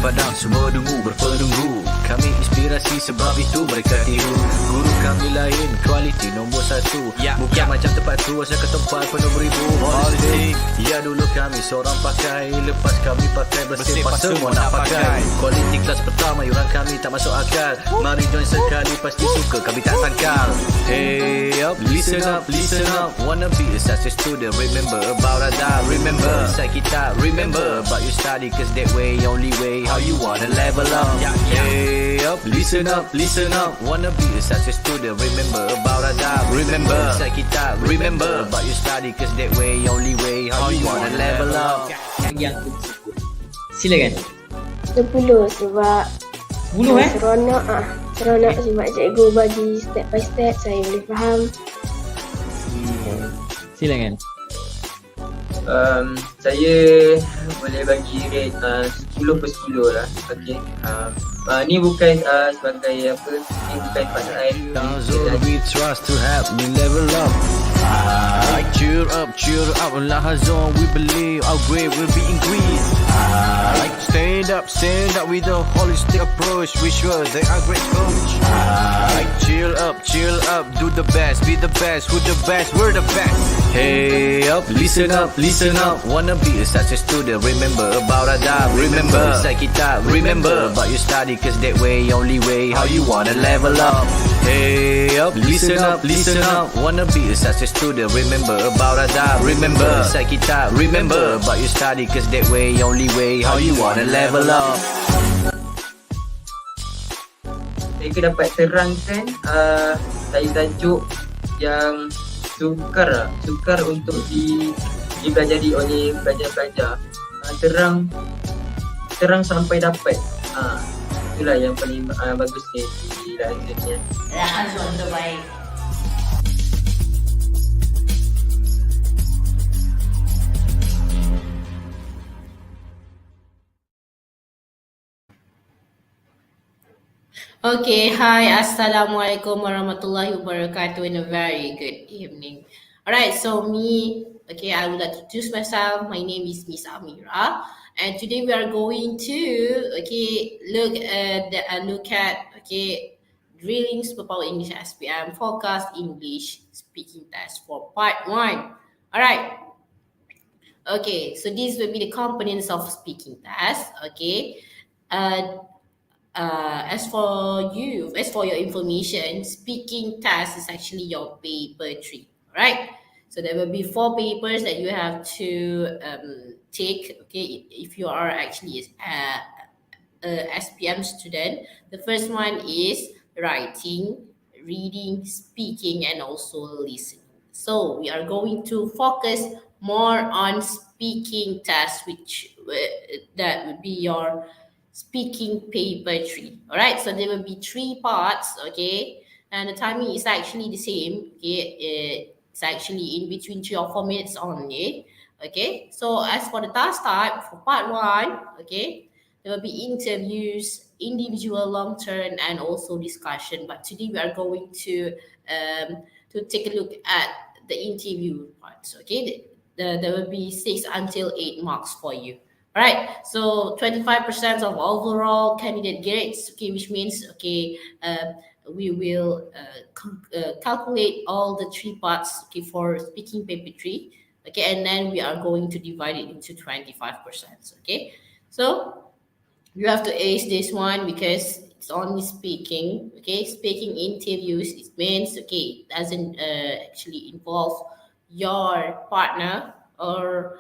padang, semua dungu berpenunggu. Kami inspirasi sebab itu mereka tiru. Guru kami lain, kualiti nombor 1. Bukan macam tempat tu, asal ke tempat penuh beribu politik. Ya dulu kami seorang pakai, lepas kami pakai bersih pas semua nak pakai. Kualiti kelas pertama, yuran kami tak masuk akal. Mari join sekali, pasti suka kami tak sangkal. Hey up, listen up, listen up. Wanna be a success student, remember about Ada. Remember, inside kita, remember about your study, cause that way, only way, how you wanna level up. Hey up, listen up, listen up. Wanna be a success student, remember about Ada. Remember, inside kita, remember about your study, cause that way, only way, how you wanna level up. Yang silakan. 10 sebab 10 seronok sebab cikgu bagi step by step, saya boleh faham. Silakan. Saya boleh bagi rate 10 per 10 lah. Okay. Ni bukan sebagai apa, ni bukan pasal Zone we trust to help me level up. Cheer up, Lahazon, we believe our grade will be increased. Stand up with a holistic approach. We sure they are great coach. Chill up, do the best, be the best, who the best, we're the best. Hey up, listen up, wanna be a success student, remember about Ada. Remember, inside kita, remember about your study, cause that way, only way, how you wanna level up. Hey up, listen up, wanna be a success student, remember about Ada. Remember, inside kita, remember about your study, cause that way, only way, how you wanna level up. Mereka dapat terangkan tajuk yang sukar untuk dipelajari oleh pelajar-pelajar. Terang sampai dapat. Itulah yang paling bagus di Lahazon. Lahazon terbaik. Okay, hi, Assalamualaikum warahmatullahi wabarakatuh, and a very good evening. Alright, so I would like to introduce myself. My name is Miss Amira, and today we are going to, look at drilling SuperPowerEnglish SPM Forecast English Speaking Test for Part 1. Alright. Okay, so these will be the components of speaking test. Okay. As for your information, speaking test is actually your paper 3, right? So there will be 4 papers that you have to take. Okay, if you are actually a SPM student, the first one is writing, reading, speaking, and also listening. So we are going to focus more on speaking test, which that would be your speaking paper 3. All right, so there will be 3 parts. Okay, and the timing is actually the same. Okay, it's actually in between 3 or 4 minutes only. Okay, so as for the task type for part 1, okay, there will be interviews, individual, long term, and also discussion. But today we are going to take a look at the interview parts. Okay, there will be 6 until 8 marks for you. All right, so 25% of overall candidate grades, okay, which means, we will calculate all the 3 parts, okay, for speaking paper 3, okay, and then we are going to divide it into 25%, okay. So you have to ace this one because it's only speaking, okay. Speaking interviews, it means, okay, it doesn't actually involve your partner, or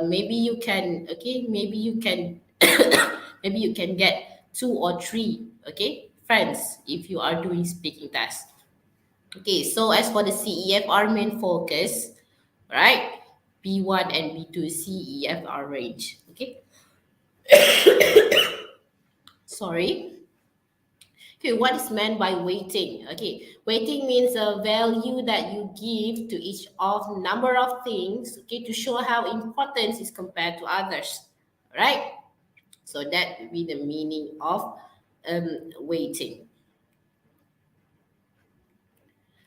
maybe you can maybe you can get 2 or 3, okay, friends if you are doing speaking test. Okay, so as for the CEFR main focus, right, B1 and B2 CEFR range, okay. Sorry. Okay, what is meant by weighting? Okay, weighting means a value that you give to each of number of things, okay, to show how important is compared to others, right? So that would be the meaning of weighting.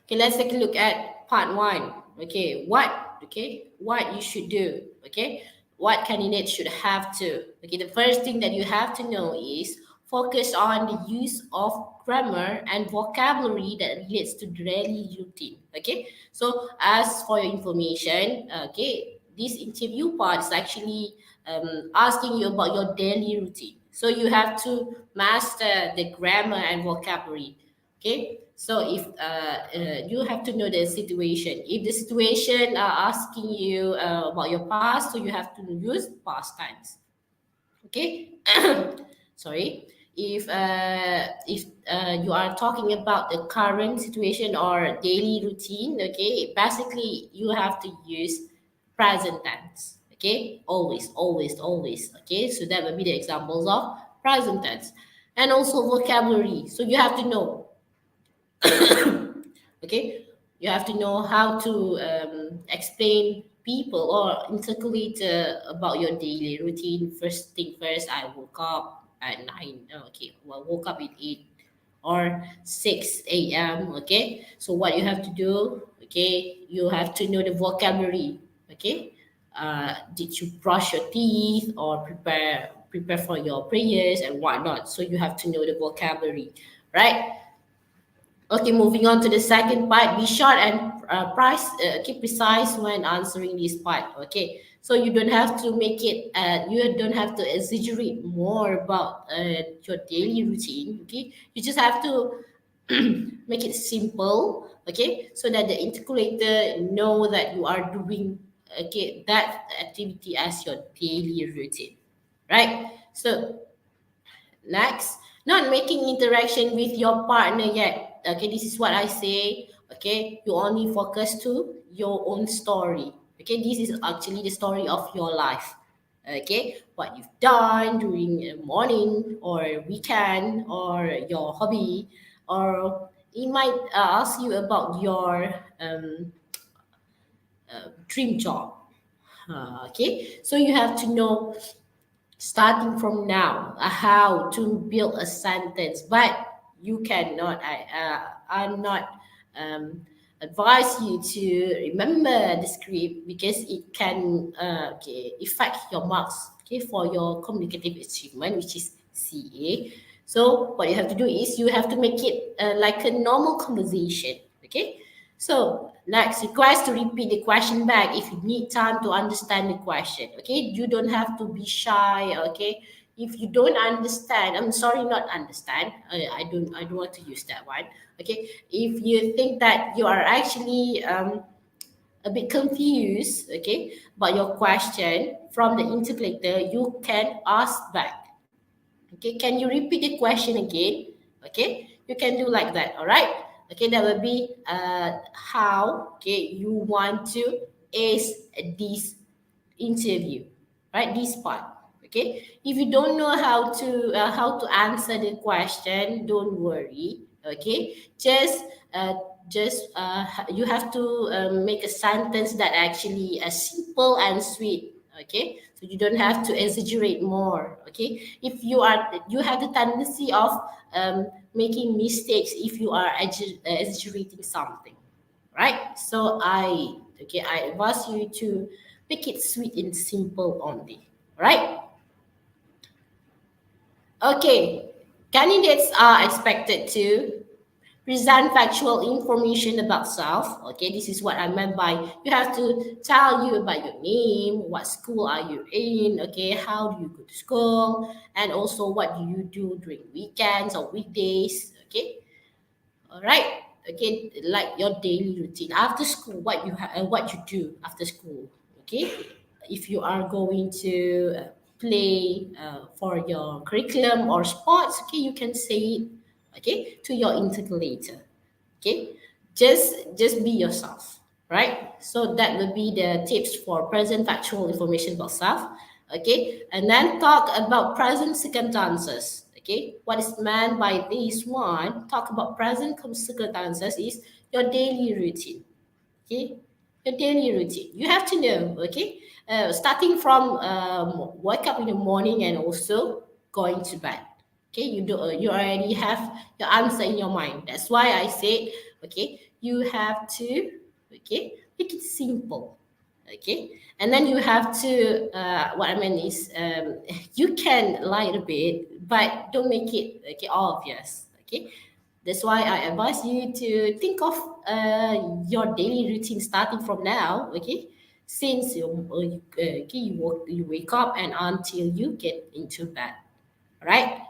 Okay, let's take a look at part 1. Okay, what you should do. Okay, what candidates should have to. Okay, the first thing that you have to know is focus on the use of grammar and vocabulary that relates to daily routine. Okay, so as for your information, okay, this interview part is actually asking you about your daily routine. So you have to master the grammar and vocabulary. Okay, so if you have to know the situation. If the situation are asking you about your past, so you have to use past tense. Okay, sorry. If you are talking about the current situation or daily routine, okay, basically you have to use present tense. Okay, always, always, always. Okay, so that would be the examples of present tense, and also vocabulary. So you have to know. Okay, you have to know how to explain people or intercalate about your daily routine. First thing first, I woke up at 9. Okay, well, woke up at 8 or 6 a.m. Okay, so what you have to do, okay, you have to know the vocabulary. Okay, did you brush your teeth or prepare for your prayers and whatnot? So you have to know the vocabulary, right? Okay, moving on to the second part. Be short and keep precise when answering this part. Okay, so you don't have to make it. You don't have to exaggerate more about your daily routine. Okay, you just have to make it simple. Okay, so that the intercalator know that you are doing that activity as your daily routine, right? So next, not making interaction with your partner yet. Okay, this is what I say. Okay, you only focus to your own story. Okay, this is actually the story of your life. Okay, what you've done during a morning or weekend or your hobby, or it might ask you about your dream job. Okay, so you have to know starting from now how to build a sentence, but you cannot I'm not advise you to remember the script because it can affect your marks, okay, for your communicative achievement, which is CA. So what you have to do is you have to make it like a normal conversation. Okay, so next, request to repeat the question back if you need time to understand the question. Okay, you don't have to be shy. Okay, if you don't understand, I'm sorry, not understand. I don't want to use that one. Okay, if you think that you are actually a bit confused, okay, about your question from the interpreter, you can ask back. Okay, can you repeat the question again? Okay, you can do like that. All right. Okay, that will be how you want to ace this interview, right? This part. Okay, if you don't know how to answer the question, don't worry. Okay, you have to make a sentence that actually simple and sweet. Okay, so you don't have to exaggerate more. Okay, if you have the tendency of making mistakes if you are exaggerating something, right? So I advise you to make it sweet and simple only, right? Okay, candidates are expected to present factual information about self. Okay, this is what I meant by you have to tell you about your name, what school are you in, okay, how do you go to school, and also what do you do during weekends or weekdays. Okay, all right. Okay, like your daily routine after school, what you do after school. Okay, if you are going to play for your curriculum or sports, okay, you can say it, okay, to your intercalator. Okay, just be yourself, right? So that will be the tips for present factual information about self. Okay, and then talk about present circumstances. Okay, what is meant by this one? Talk about present circumstances is your daily routine. Okay, your daily routine you have to know. Okay, starting from wake up in the morning and also going to bed. Okay, you already have your answer in your mind. That's why I said, okay, you have to, okay, make it simple. Okay, and then you have to what I mean is you can lie a bit, but don't make it okay obvious. Okay, that's why I advise you to think of your daily routine starting from now. Okay, since you wake up and until you get into bed. All right.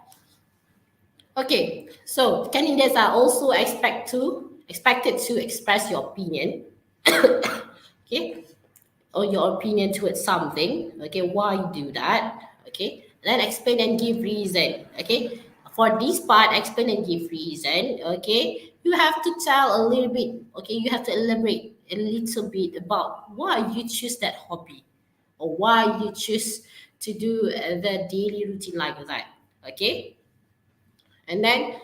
Okay, so candidates are also expected to express your opinion. Okay, or your opinion towards something. Okay, why you do that. Okay, then explain and give reason. Okay, for this part, explain and give reason. Okay, you have to tell a little bit. Okay, you have to elaborate a little bit about why you choose that hobby, or why you choose to do the daily routine like that. Okay, and then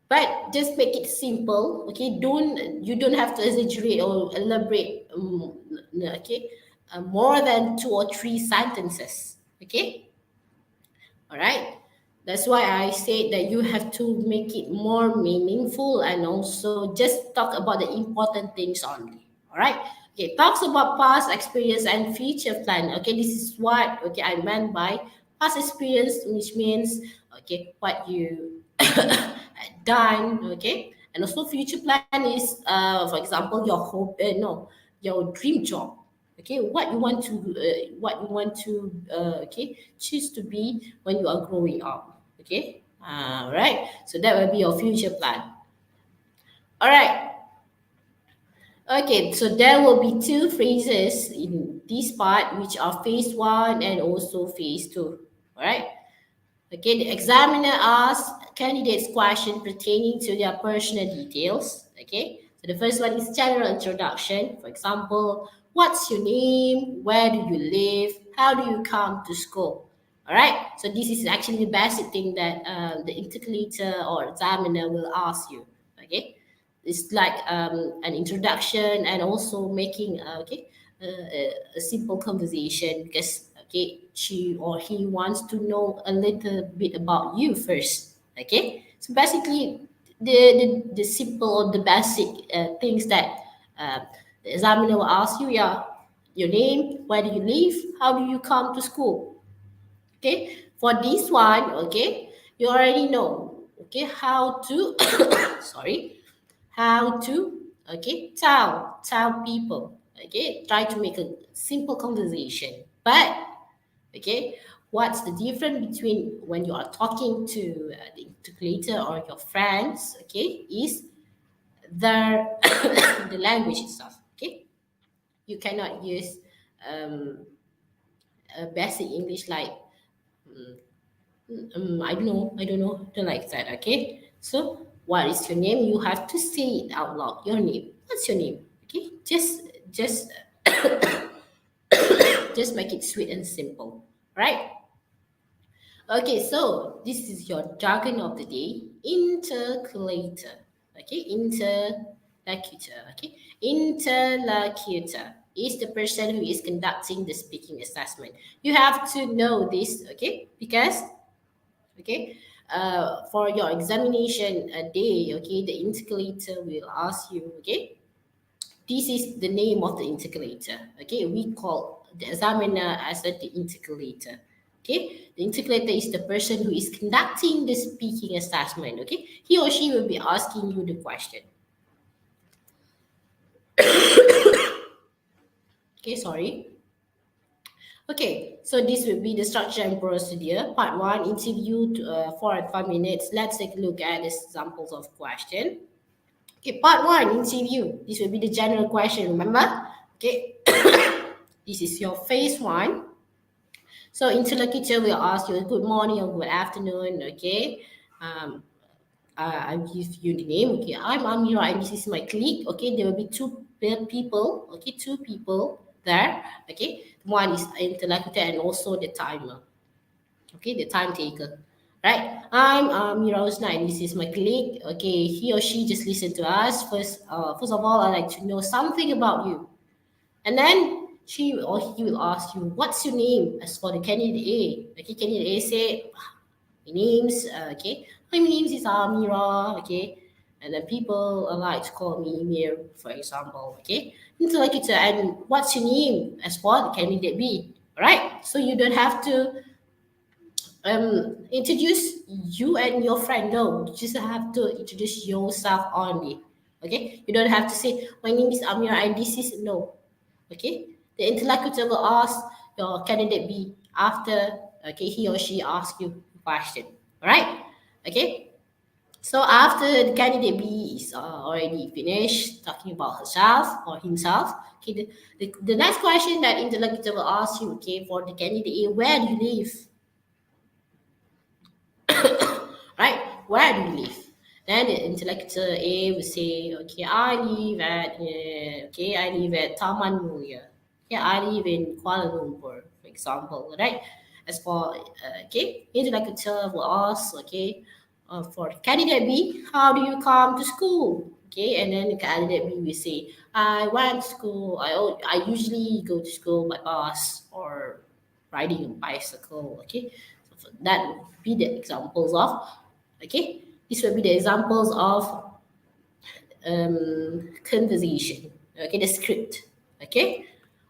but just make it simple. Okay, you don't have to exaggerate or elaborate. Okay, more than 2 or 3 sentences. Okay, all right. That's why I said that you have to make it more meaningful and also just talk about the important things only. All right. Okay. Talks about past experience and future plan. Okay. This is what I meant by past experience, which means what you done. Okay. And also future plan is for example your hope no your dream job. Okay, what you want to choose to be when you are growing up. Okay, right. So that will be your future plan. All right. Okay, so there will be 2 phases in this part, which are phase one and also phase two. All right. Okay, the examiner asks candidates questions pertaining to their personal details. Okay, so the first one is general introduction. For example, what's your name? Where do you live? How do you come to school? All right, so this is actually the basic thing that the intercalator or examiner will ask you. Okay, it's like an introduction and also making a simple conversation because she or he wants to know a little bit about you first. Okay, so basically the simple or the basic things that uh, the examiner will ask you. Yeah, your name, where do you live, how do you come to school. Okay, for this one, you already know how to sorry, how to tell people. Okay, try to make a simple conversation. But what's the difference between when you are talking to the interpreter or your friends? Okay, is the the language itself. Okay, you cannot use um, a basic English like I don't know, don't like that. Okay, so what is your name? You have to say it out loud. Your name. What's your name? Okay, just just make it sweet and simple, right? Okay, so this is your jargon of the day. Intercalator. Okay, interlocutor. Okay, interlocutor is the person who is conducting the speaking assessment. You have to know this, okay? Because for your examination day, the intercalator will ask you, this is the name of the intercalator. Okay, we call the examiner as the intercalator. Okay, the intercalator is the person who is conducting the speaking assessment. Okay, he or she will be asking you the question. Okay, sorry. Okay, so this will be the structure and procedure. Part one, interview 4 and 5 minutes. Let's take a look at the examples of question. Okay, part one, interview. This will be the general question, remember? Okay, this is your phase one. So interlocutor will ask you good morning or good afternoon. Okay, um, I give you the name. Okay, I'm Amira and this is my colleague. Okay, there will be people. Okay, 2 people there. Okay, one is interlocutor and also the timer. Okay, the time taker. Right, I'm Amira Usna and this is my colleague. Okay, he or she just listen to us. First of all, I'd like to know something about you. And then she or he will ask you, what's your name? As for the candidate A, candidate A say, my name's my name is Amira. Okay, and then people like to call me Mir, for example. Okay, interlocutor, and what's your name as for the candidate B. All right, so you don't have to introduce you and your friend. No, you just have to introduce yourself only. Okay, you don't have to say my name is Amira and this is no. Okay, the interlocutor will ask your candidate B after he or she asks you a question. All right. Okay, so after the candidate B is already finished talking about herself or himself, okay, the next question that interlocutor will ask you, okay, for the candidate A, where do you live? Right? Where do you live? Then the interlocutor A will say, okay, I live at Taman Mulia. Okay, I live in Kuala Lumpur, for example, right? As for interlocutor will ask, okay, for candidate B, how do you come to school? Okay, and then the candidate B will say, I went to school. I usually go to school by bus or riding a bicycle. Okay, so that would be the examples of, okay, these will be the examples of conversation. Okay, the script. Okay,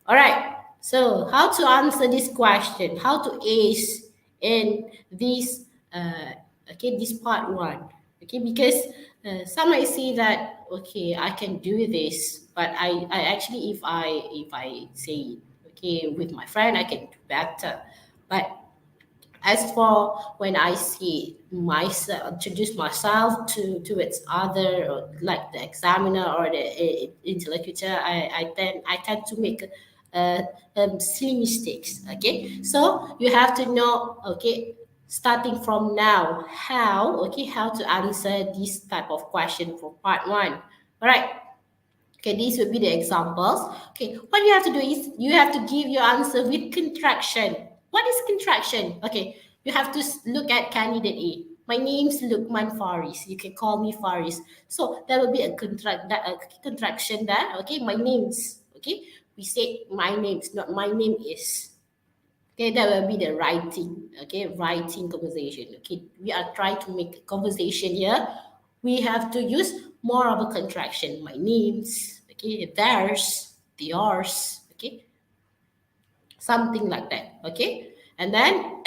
all right. So how to answer this question? How to ace in this? This part one. Okay, because some might say that okay, I can do this, but I actually if I say it, okay, with my friend, I can do better. But as for when I see myself, introduce myself to its other, like the examiner or the interlocutor, I tend to make silly mistakes. Okay, so you have to know. Okay, starting from now, how to answer this type of question for part one. All right. Okay, these will be the examples. Okay, what you have to do is you have to give your answer with contraction. What is contraction? Okay, you have to look at candidate A. My name's Lukman Faris. You can call me Faris. So there will be a contraction there. Okay, my name's. Okay, we say my name's, not my name is. Okay, that will be the writing. Okay, writing conversation. Okay, we are trying to make a conversation here. We have to use more of a contraction. My name's, okay, theirs, yours, okay, something like that. Okay, and then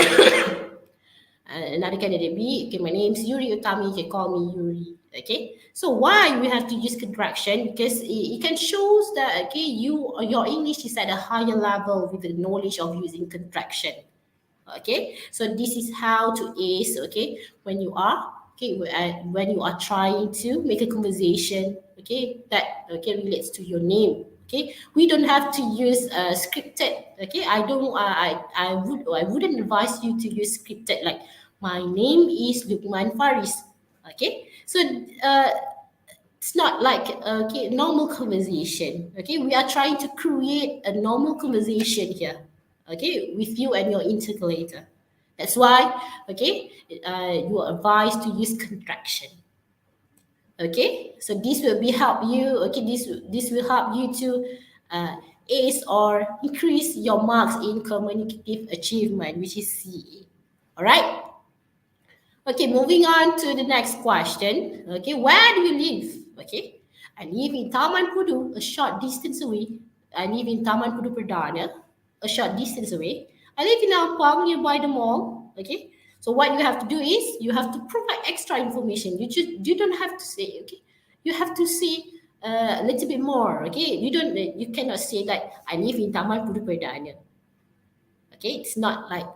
another candidate B. Okay, my name's Yuri Utami. You can call me Yuri. Okay, so why we have to use contraction? Because it can shows that okay, your English is at a higher level with the knowledge of using contraction. Okay, so this is how to ace, okay, when you are when you are trying to make a conversation, okay, that okay relates to your name. Okay, we don't have to use scripted. Okay, I wouldn't advise you to use scripted like my name is Lukman Faris. Okay, so it's not like okay normal conversation. Okay, we are trying to create a normal conversation here, okay, with you and your interlocutor. That's why okay you are advised to use contraction. Okay, so this will be help you. Okay, this will help you to ace or increase your marks in communicative achievement, which is CA. All right. Okay, moving on to the next question. Okay, where do you live? Okay, I live in Taman Pudu, a short distance away. I live in Taman Pudu Perdana, a short distance away. I live in Ampang, nearby the mall. Okay, so what you have to do is you have to provide extra information. You don't have to say okay. You have to say a little bit more. Okay, you cannot say that I live in Taman Pudu Perdana. Okay, it's not like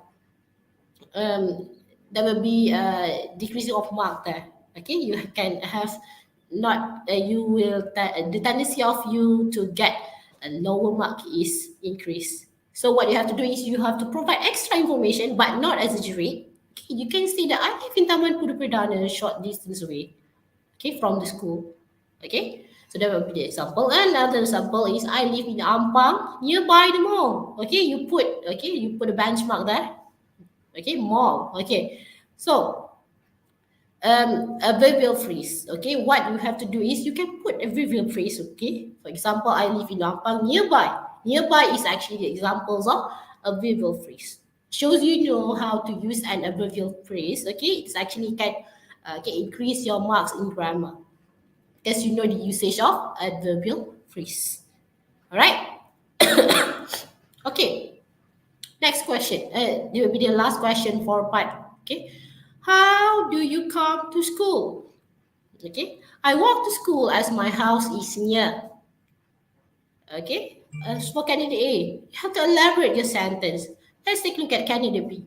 um, there will be a decreasing of mark there. Okay, you can have not you will the tendency of you to get a lower mark is increased. So what you have to do is you have to provide extra information but not exaggerate. Okay, you can say that I live in Taman Pudu Perdana, a short distance away. Okay, from the school. Okay, so that will be the example. Another example is I live in Ampang, nearby the mall. Okay, you put a benchmark there. Okay, mall. Okay, so a verbal phrase. Okay, what you have to do is you can put a verbal phrase. Okay, for example, I live in Lampang, nearby. Nearby is actually the examples of a verbal phrase. Shows you know how to use an adverbial phrase. Okay, it's actually can increase your marks in grammar. because you know the usage of adverbial phrase. All right. Okay. Next question. It will be the last question for part. Okay. How do you come to school? Okay. I walk to school as my house is near. Okay. As for candidate A, you have to elaborate your sentence. Let's take a look at candidate B.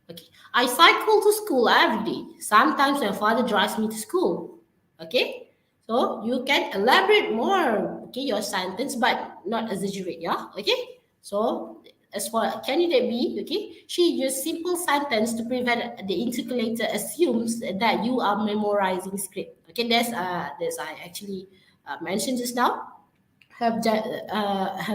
Okay. I cycle to school every day. Sometimes my father drives me to school. Okay. So you can elaborate more, okay, your sentence, but not exaggerate, yeah. Okay. So as for candidate B, okay, she used simple sentence to prevent the intercalator assumes that you are memorizing script. Okay, that's I actually mentioned just now have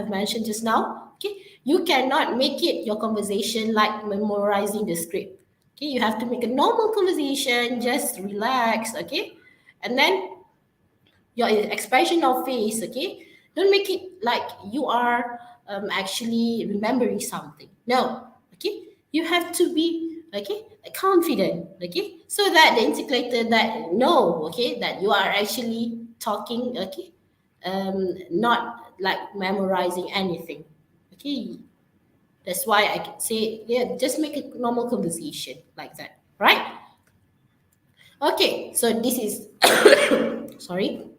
mentioned just now. Okay, you cannot make it your conversation like memorizing the script. Okay, you have to make a normal conversation, just relax. Okay, and then your expression of face. Okay, don't make it like you are actually remembering something. No. Okay, you have to be confident. Okay, so that the intercalator that know, okay, that you are actually talking. Okay, not like memorizing anything. Okay, that's why I can say, yeah, just make a normal conversation like that, right? Okay, so this is sorry.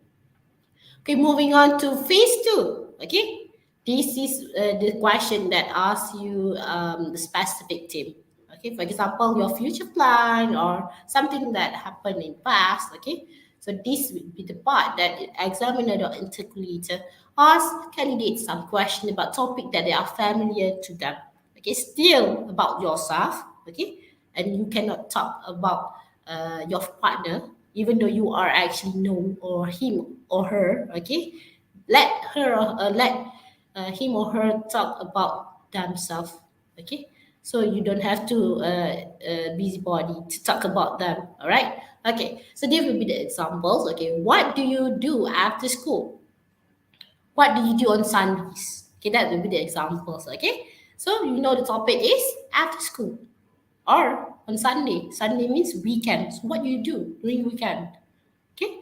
Okay, moving on to phase two. Okay, this is the question that asks you the specific theme. Okay, for example, your future plan or something that happened in past. Okay, so this will be the part that the examiner or intercalator asks candidates some question about topic that they are familiar to them. Okay, still about yourself. Okay, and you cannot talk about your partner, even though you are actually know or him or her. Okay, let her let him or her talk about themselves. Okay, so you don't have to busybody to talk about them. All right. Okay, so these will be the examples. Okay, what do you do after school? What do you do on Sundays? Okay, that will be the examples. Okay, so you know the topic is after school or on Sunday. Sunday means weekend. So what you do during weekend? Okay.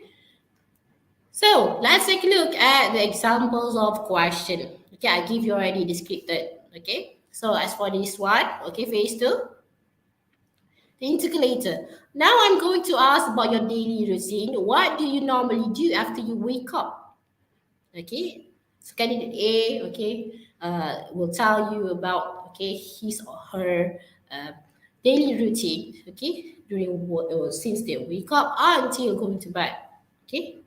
So let's take a look at the examples of question. Okay, I give you already described. Okay. So as for this one, okay, phase two, the intercalator. Now I'm going to ask about your daily routine. What do you normally do after you wake up? Okay. So candidate A, okay, will tell you about his or her uh, daily routine. Okay, during since they wake up until going to bed. Okay,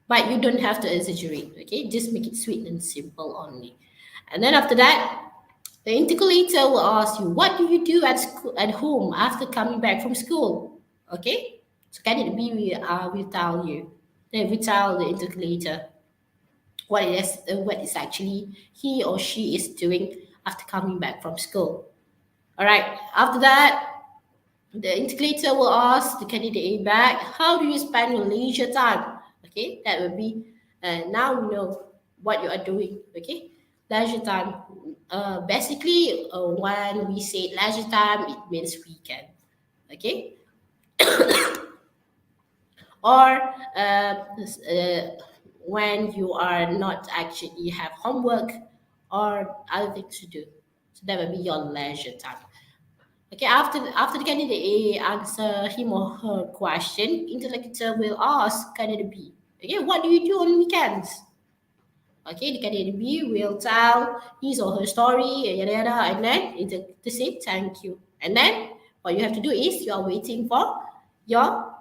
but you don't have to exaggerate. Okay, just make it sweet and simple only. And then after that, the intercalator will ask you, what do you do at school, at home after coming back from school? Okay, so candidate B will tell you. Then we tell the intercalator what is actually he or she is doing after coming back from school. All right. After that, the integrator will ask the candidate A back, how do you spend your leisure time? Okay, that will be now you know what you are doing. Okay, leisure time. Basically, when we say leisure time, it means weekend. Okay, or when you are not actually have homework or other things to do. So that will be your leisure time. Okay, after the candidate A answer him or her question, interlocutor will ask candidate B. Okay, what do you do on weekends? Okay, the candidate B will tell his or her story, yada yada, and then to say thank you. And then what you have to do is you are waiting for your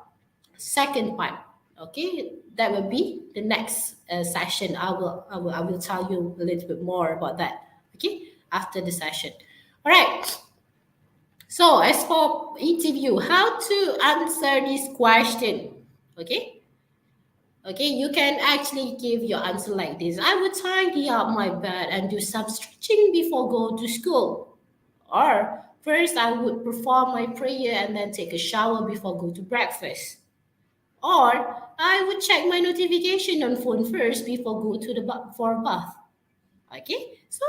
second part. Okay, that will be the next session. I will tell you a little bit more about that. Okay, after the session. All right. So as for interview, how to answer this question? Okay. Okay, you can actually give your answer like this. I would tidy up my bed and do some stretching before go to school. Or first I would perform my prayer and then take a shower before go to breakfast. Or I would check my notification on phone first before go to the for bath. Okay, so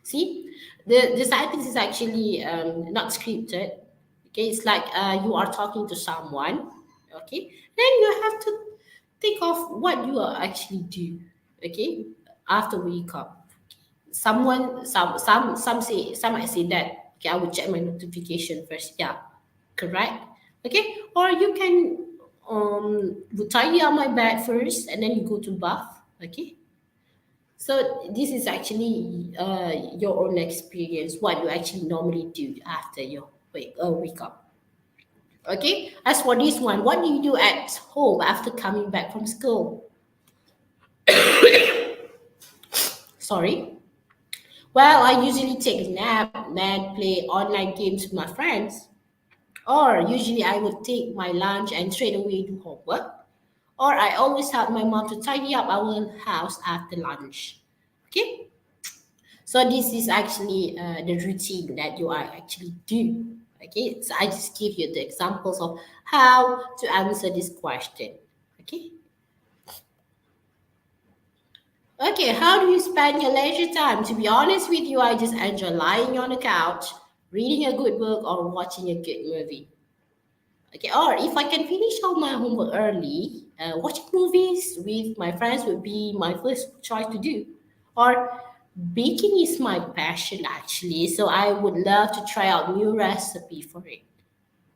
see, the sentence is actually not scripted. Okay, it's like you are talking to someone. Okay, then you have to think of what you are actually do. Okay, after wake up. Some might say that, okay, I will check my notification first. Yeah, correct. Okay, or you can tidy up my bed first and then you go to bath. Okay, so this is actually your own experience, what you actually normally do after your wake up. Okay, as for this one, what do you do at home after coming back from school? Sorry. Well, I usually take a nap, then play online games with my friends. Or usually I would take my lunch and straight away do homework. Or I always help my mom to tidy up our house after lunch. Okay? So this is actually the routine that you are actually do. Okay? So I just give you the examples of how to answer this question. Okay? Okay, how do you spend your leisure time? To be honest with you, I just enjoy lying on the couch, reading a good book, or watching a good movie. Okay, or if I can finish all my homework early, watching movies with my friends would be my first choice to do. Or baking is my passion actually, so I would love to try out new recipe for it.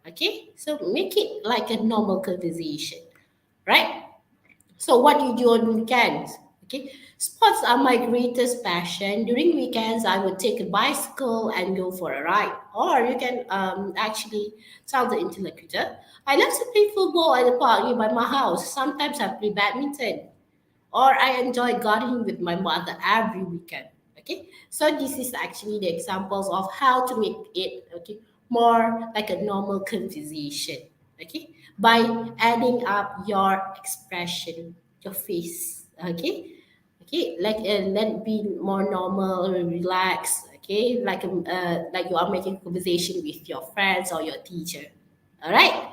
Okay, so make it like a normal conversation, right? So what do you do on weekends? Okay, sports are my greatest passion. During weekends, I would take a bicycle and go for a ride. Or you can actually tell the interlocutor, I love to play football at the park nearby my house. Sometimes I play badminton. Or I enjoy gardening with my mother every weekend. Okay, so this is actually the examples of how to make it more like a normal conversation. Okay, by adding up your expression, your face. Okay, like let it be more normal, relaxed. Okay, like you are making conversation with your friends or your teacher. All right.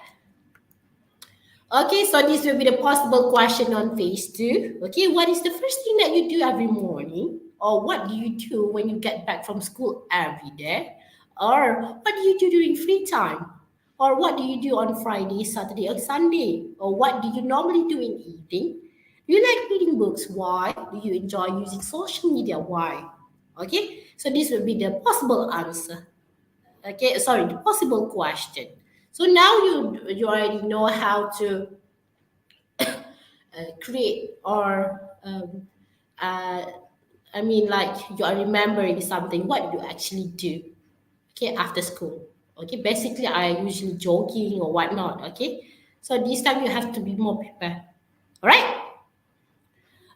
Okay, so this will be the possible question on phase two. Okay, what is the first thing that you do every morning? Or what do you do when you get back from school every day? Or what do you do during free time? Or what do you do on Friday, Saturday, or Sunday? Or what do you normally do in evening? Do you like reading books? Why? Do you enjoy using social media? Why? Okay, so this will be the possible answer. Okay, sorry, the possible question. So now you already know how to create or uh, I mean like you are remembering something what you actually do, okay, after school. Okay, basically I usually joking or whatnot. Okay, so this time you have to be more prepared. All right.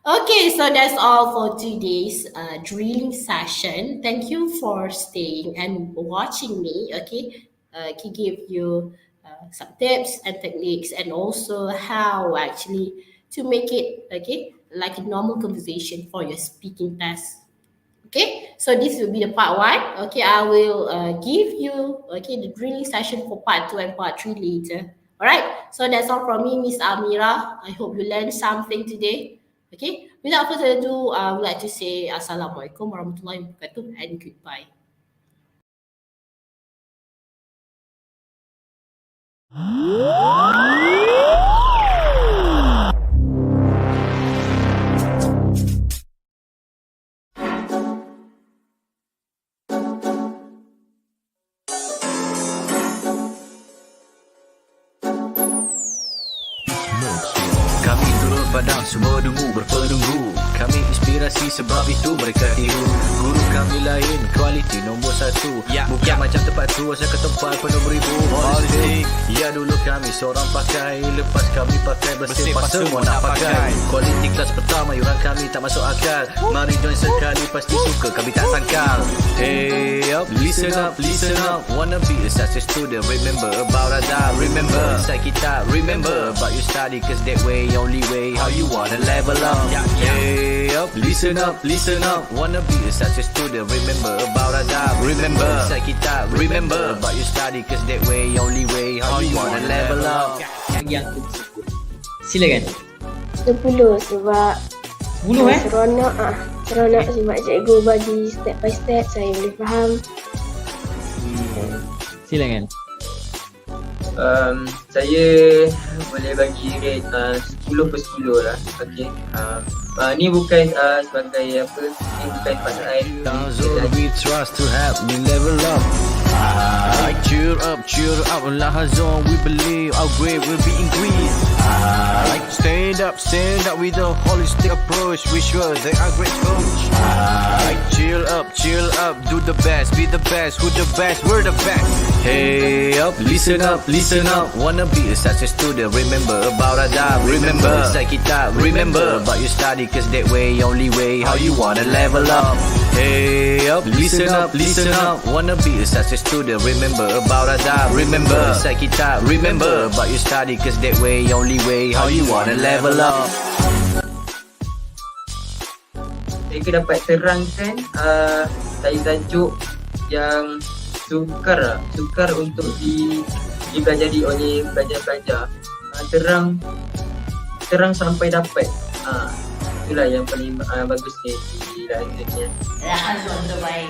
Okay, so that's all for today's drilling session. Thank you for staying and watching me. Okay, to give you some tips and techniques, and also how actually to make it like a normal conversation for your speaking test. Okay, so this will be the part one. Okay, I will give you the drilling session for part two and part three later. All right, so that's all from me, Miss Amira. I hope you learned something today. Okay, without further ado, I would like to say Assalamualaikum warahmatullahi wabarakatuh and goodbye. Kami turut padang semua dungu berpenunggu. Kami inspirasi sebab itu mereka tiru. Guru kami lain kualiti nombor satu. Bukan macam tempat tu asal ke tempat penuh beribu politik. Ya dulu kami seorang pakai, lepas kami pakai bersepah semua nak pakai. Kualiti kelas pertama yuran kami tak masuk akal. Mari join sekali pasti suka kami tak sangkal. Hey up, listen up, listen up. Wanna be a success student, remember about adab. Remember inside kita, remember about your study, cause that way only way how you wanna level up. Hey up, listen up, listen up. Wanna be a success student, remember about adab. Remember inside kita, remember about your study, cause that way only way how you wanna level up. Bagi aku tersebut. Silakan. 10 sebab 10 seronok seronok sebab cikgu bagi step by step saya boleh faham. Silakan. Saya boleh bagi rate 10 per 10 lah. Okay. Ni bukan sebagai apa, ni bukan pasal Zone we trust to help me level up. Cheer up, Lahazon, we believe our grade will be increased. Stand up with a holistic approach. We sure they are great coach. Chill up, do the best, be the best, who the best, we're the best. Hey up, listen up, wanna be a success student, remember about adab, remember like kitab, remember about your study, cause that way, only way, how you wanna level up. Hey up, listen up, wanna be a success student, remember about adab, remember like kitab, remember about your study, cause that way, only way, how you wanna level up. Saya dapat terangkan tajuk yang sukar untuk dipelajari oleh pelajar-pelajar. Terang sampai dapat. Itulah yang paling bagusnya di Lahazon. Lahazon terbaik.